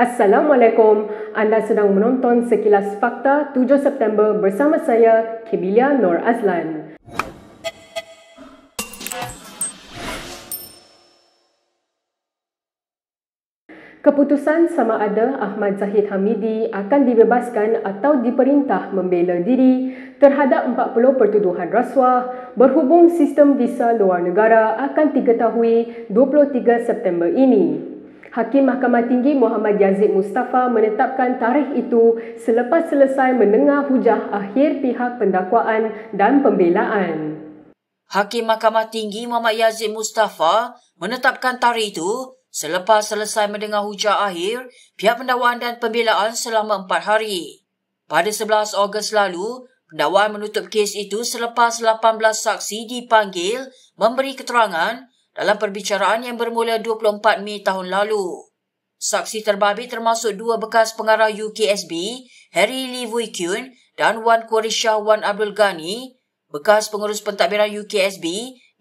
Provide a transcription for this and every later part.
Assalamualaikum, anda sedang menonton Sekilas Fakta 7 September bersama saya, Kibilia Nur Azlan. Keputusan sama ada Ahmad Zahid Hamidi akan dibebaskan atau diperintah membela diri terhadap 40 pertuduhan rasuah berhubung sistem visa luar negara akan diketahui 23 September ini. Hakim Mahkamah Tinggi Muhammad Yazid Mustafa menetapkan tarikh itu selepas selesai mendengar hujah akhir pihak pendakwaan dan pembelaan. Hakim Mahkamah Tinggi Muhammad Yazid Mustafa menetapkan tarikh itu selepas selesai mendengar hujah akhir pihak pendakwaan dan pembelaan selama 4 hari. Pada 11 Ogos lalu, pendakwaan menutup kes itu selepas 18 saksi dipanggil memberi keterangan dalam perbicaraan yang bermula 24 Mei tahun lalu. Saksi terbabit termasuk 2 bekas pengarah UKSB, Harry Lee Wui Kyun dan Wan Qureshi Wan Abdul Ghani, bekas pengurus pentadbiran UKSB,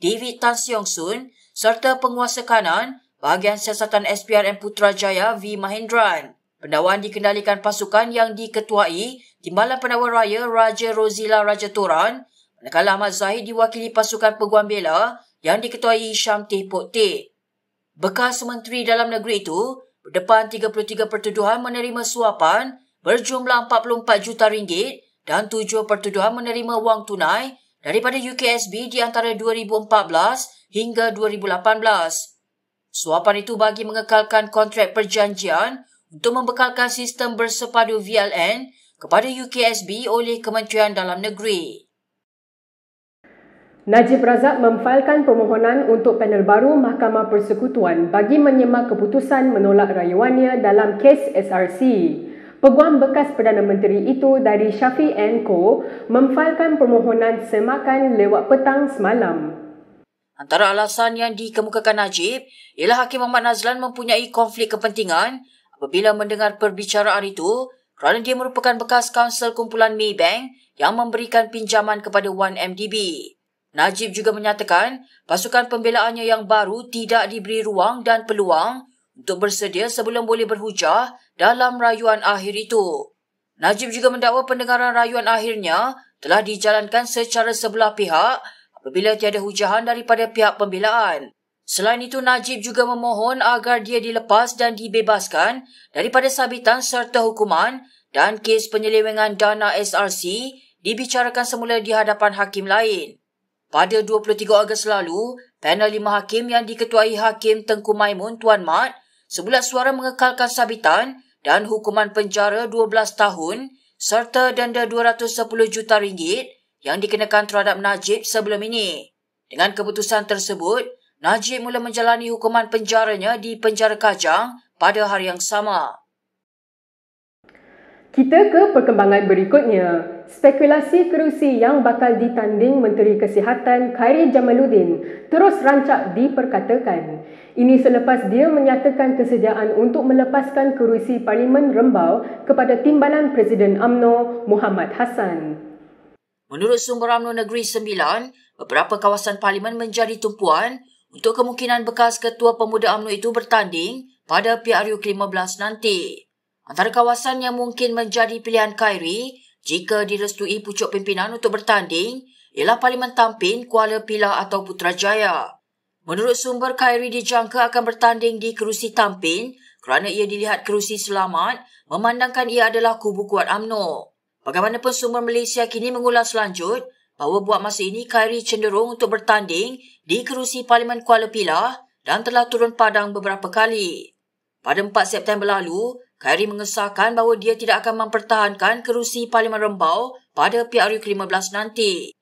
David Tan Siong Soon, serta penguasa kanan, bahagian siasatan SPRM Putrajaya V. Mahendran. Pendakwaan dikendalikan pasukan yang diketuai Timbalan Pendakwa Raya Raja Rozila Rajatoran, manakala Ahmad Zahid diwakili pasukan peguam bela yang diketuai Syam Teh-Pok Teh. Bekas Menteri Dalam Negeri itu berdepan 33 pertuduhan menerima suapan berjumlah 44 juta ringgit dan 7 pertuduhan menerima wang tunai daripada UKSB di antara 2014 hingga 2018. Suapan itu bagi mengekalkan kontrak perjanjian untuk membekalkan sistem bersepadu VLN kepada UKSB oleh Kementerian Dalam Negeri. Najib Razak memfailkan permohonan untuk panel baru Mahkamah Persekutuan bagi menyemak keputusan menolak rayuannya dalam kes SRC. Peguam bekas Perdana Menteri itu dari Shafie & Co memfailkan permohonan semakan lewat petang semalam. Antara alasan yang dikemukakan Najib ialah Hakim Ahmad Nazlan mempunyai konflik kepentingan apabila mendengar perbicaraan itu kerana dia merupakan bekas kaunsil kumpulan Maybank yang memberikan pinjaman kepada 1MDB. Najib juga menyatakan pasukan pembelaannya yang baru tidak diberi ruang dan peluang untuk bersedia sebelum boleh berhujah dalam rayuan akhir itu. Najib juga mendakwa pendengaran rayuan akhirnya telah dijalankan secara sebelah pihak apabila tiada hujahan daripada pihak pembelaan. Selain itu, Najib juga memohon agar dia dilepas dan dibebaskan daripada sabitan serta hukuman dan kes penyelewengan dana SRC dibicarakan semula di hadapan hakim lain. Pada 23 Ogos lalu, panel 5 hakim yang diketuai Hakim Tengku Maimun Tuan Mat sebulat suara mengekalkan sabitan dan hukuman penjara 12 tahun serta denda 210 juta ringgit yang dikenakan terhadap Najib sebelum ini. Dengan keputusan tersebut, Najib mula menjalani hukuman penjaranya di penjara Kajang pada hari yang sama. Kita ke perkembangan berikutnya. Spekulasi kerusi yang bakal ditanding Menteri Kesihatan Khairy Jamaluddin terus rancak diperkatakan. Ini selepas dia menyatakan kesediaan untuk melepaskan kerusi Parlimen Rembau kepada Timbalan Presiden UMNO Muhammad Hassan. Menurut sumber UMNO Negeri Sembilan, beberapa kawasan Parlimen menjadi tumpuan untuk kemungkinan bekas Ketua Pemuda UMNO itu bertanding pada PRU ke-15 nanti. Antara kawasan yang mungkin menjadi pilihan Khairy jika direstui pucuk pimpinan untuk bertanding ialah Parlimen Tampin, Kuala Pilah atau Putrajaya. Menurut sumber, Khairy dijangka akan bertanding di kerusi Tampin kerana ia dilihat kerusi selamat memandangkan ia adalah kubu kuat UMNO. Bagaimanapun, sumber Malaysia kini mengulas lanjut bahawa buat masa ini Khairy cenderung untuk bertanding di kerusi Parlimen Kuala Pilah dan telah turun padang beberapa kali. Pada 4 September lalu, Khairy mengesahkan bahawa dia tidak akan mempertahankan kerusi Parlimen Rembau pada PRU ke-15 nanti.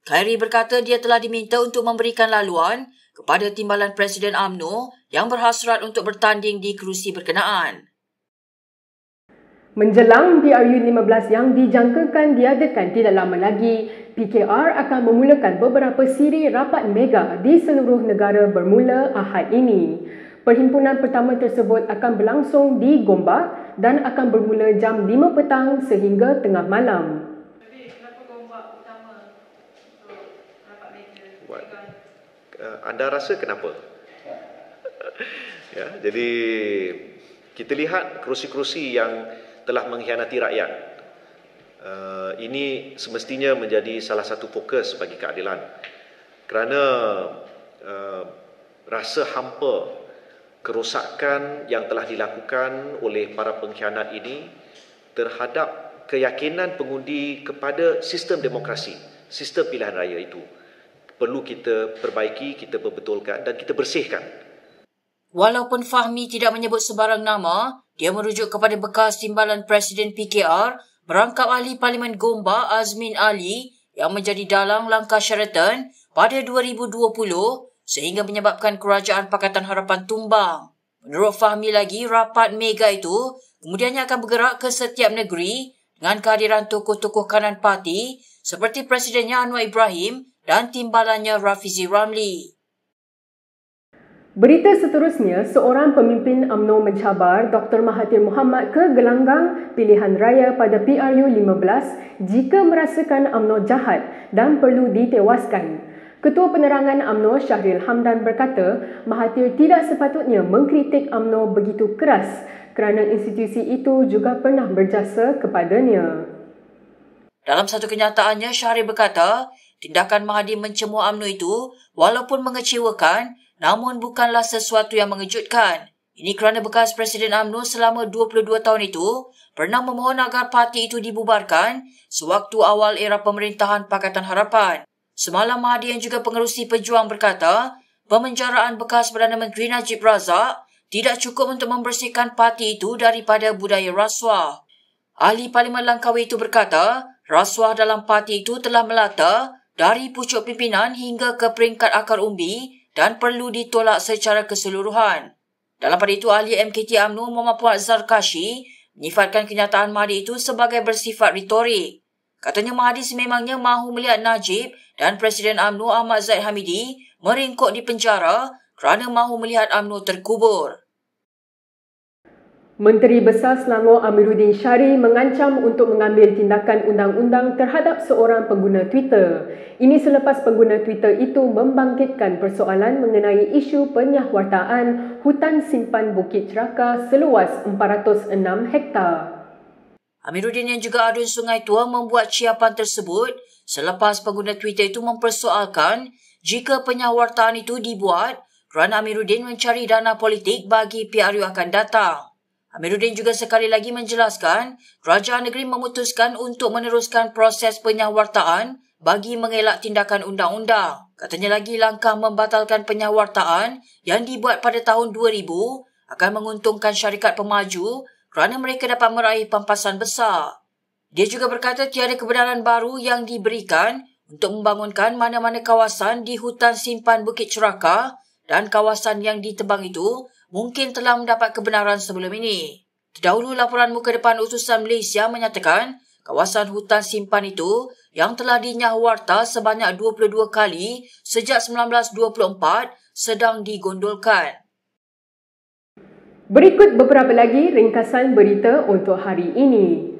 Khairy berkata dia telah diminta untuk memberikan laluan kepada Timbalan Presiden UMNO yang berhasrat untuk bertanding di kerusi berkenaan. Menjelang PRU 15 yang dijangkakan diadakan tidak lama lagi, PKR akan memulakan beberapa siri rapat mega di seluruh negara bermula Ahad ini. Perhimpunan pertama tersebut akan berlangsung di Gombak dan akan bermula jam 5 petang sehingga tengah malam. Kenapa Gombak utama untuk rapat mega? Anda rasa kenapa? Ya, jadi Kita lihat kerusi-kerusi yang telah mengkhianati rakyat. Ini semestinya menjadi salah satu fokus bagi keadilan. Kerana rasa hampa kerosakan yang telah dilakukan oleh para pengkhianat ini terhadap keyakinan pengundi kepada sistem demokrasi, sistem pilihan raya itu perlu kita perbaiki, kita perbetulkan dan kita bersihkan. Walaupun Fahmi tidak menyebut sebarang nama, dia merujuk kepada bekas timbalan Presiden PKR merangkap ahli Parlimen Gombak Azmin Ali yang menjadi dalang langkah Sheraton pada 2020 sehingga menyebabkan Kerajaan Pakatan Harapan tumbang. Menurut Fahmi lagi, rapat mega itu kemudiannya akan bergerak ke setiap negeri dengan kehadiran tokoh-tokoh kanan parti seperti Presidennya Anwar Ibrahim dan timbalannya Rafizi Ramli. Berita seterusnya, seorang pemimpin UMNO mencabar Dr. Mahathir Mohamad ke gelanggang pilihan raya pada PRU 15 jika merasakan UMNO jahat dan perlu ditewaskan. Ketua Penerangan UMNO Syahril Hamdan berkata, Mahathir tidak sepatutnya mengkritik UMNO begitu keras kerana institusi itu juga pernah berjasa kepadanya. Dalam satu kenyataannya, Syahril berkata, tindakan Mahathir mencemooh UMNO itu walaupun mengecewakan, namun bukanlah sesuatu yang mengejutkan. Ini kerana bekas Presiden UMNO selama 22 tahun itu pernah memohon agar parti itu dibubarkan sewaktu awal era pemerintahan Pakatan Harapan. Semalam Mahathir yang juga pengerusi pejuang berkata, pemenjaraan bekas Perdana Menteri Najib Razak tidak cukup untuk membersihkan parti itu daripada budaya rasuah. Ahli Parlimen Langkawi itu berkata, rasuah dalam parti itu telah melata dari pucuk pimpinan hingga ke peringkat akar umbi dan perlu ditolak secara keseluruhan. Dalam pada itu, ahli MKT UMNO Muhammad Puan Zarkashi menyifatkan kenyataan Mahathir itu sebagai bersifat retorik. Katanya Mahathir sememangnya mahu melihat Najib dan Presiden UMNO Ahmad Zahid Hamidi meringkuk di penjara kerana mahu melihat UMNO terkubur. Menteri Besar Selangor Amiruddin Syari mengancam untuk mengambil tindakan undang-undang terhadap seorang pengguna Twitter. Ini selepas pengguna Twitter itu membangkitkan persoalan mengenai isu penyahwartaan hutan simpan Bukit Ceraka seluas 406 hektar. Amiruddin yang juga adun Sungai Tua membuat ciapan tersebut selepas pengguna Twitter itu mempersoalkan jika penyahwartaan itu dibuat kerana Amiruddin mencari dana politik bagi PRU akan datang. Amiruddin juga sekali lagi menjelaskan kerajaan negeri memutuskan untuk meneruskan proses penyahwartaan bagi mengelak tindakan undang-undang. Katanya lagi langkah membatalkan penyahwartaan yang dibuat pada tahun 2000 akan menguntungkan syarikat pemaju kerana mereka dapat meraih pampasan besar. Dia juga berkata tiada kebenaran baru yang diberikan untuk membangunkan mana-mana kawasan di hutan simpan Bukit Ceraka dan kawasan yang ditebang itu mungkin telah mendapat kebenaran sebelum ini. Terdahulu laporan muka depan utusan Malaysia menyatakan kawasan hutan simpan itu yang telah dinyahwarta sebanyak 22 kali sejak 1924 sedang digondolkan. Berikut beberapa lagi ringkasan berita untuk hari ini.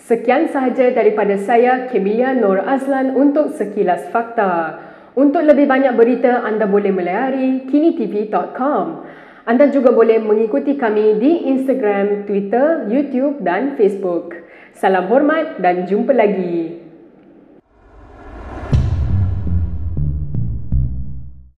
Sekian sahaja daripada saya, Kemilia Nur Azlan untuk Sekilas Fakta. Untuk lebih banyak berita, anda boleh melayari kinitv.com. Anda juga boleh mengikuti kami di Instagram, Twitter, YouTube dan Facebook. Salam hormat dan jumpa lagi.